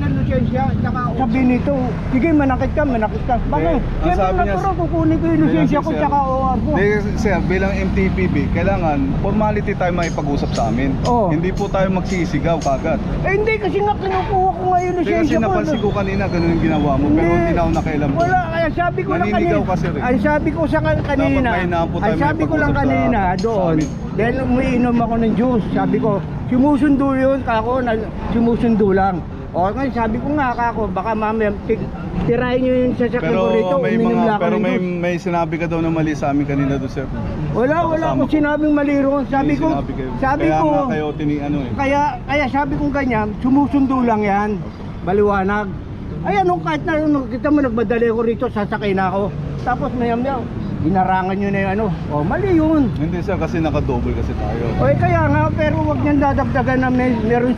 ng lisensya, tsaka sabi nito, sige manakit ka. Bakit? ang sabi niya, kukunin ko yung lisensya ko, sir, tsaka OR ko. Sir, bilang MTPB, kailangan formality tayo makipag-usap sa amin. Oo. Hindi po tayo magsisigaw kagad. Hindi, kasi nga kinukuha ko nga yung Kasi lisensya ko. napansin ko kanina, ganun yung ginawa mo, pero hindi na ako nakailam. Wala, kaya sabi ko lang Naninigaw kanina. ka, sir, eh. Ang sabi ko sa kanina, Dapat may inapo tayo, ang sabi ko lang makipag-usap kanina sa doon, amin. dahil umiinom ako ng juice, sabi ko, sumusundo yun, kako, sumusundo lang. O ngayon, sabi ko nga kako, baka mamaya tirahin nyo yung sasakyan ko rito, uminom lang ako pero ng may, juice. may sinabi ka daw na mali sa amin kanina doon, sir. Wala akong sinabing mali ron. Sabi May ko, sinabi kayo. sabi Kaya ko, nga kayo ano eh. kaya sabi ko ganyan, sumusundo lang yan, baliwanag. Ay ano, kahit na kita mo nagmadali ko rito, sasakay na ako. Tapos maya-maya, inarangan nyo na yung ano, oh mali yun. Hindi, sir, kasi naka-double kasi tayo. O kaya nga, pero wag niyang dadagdagan na meron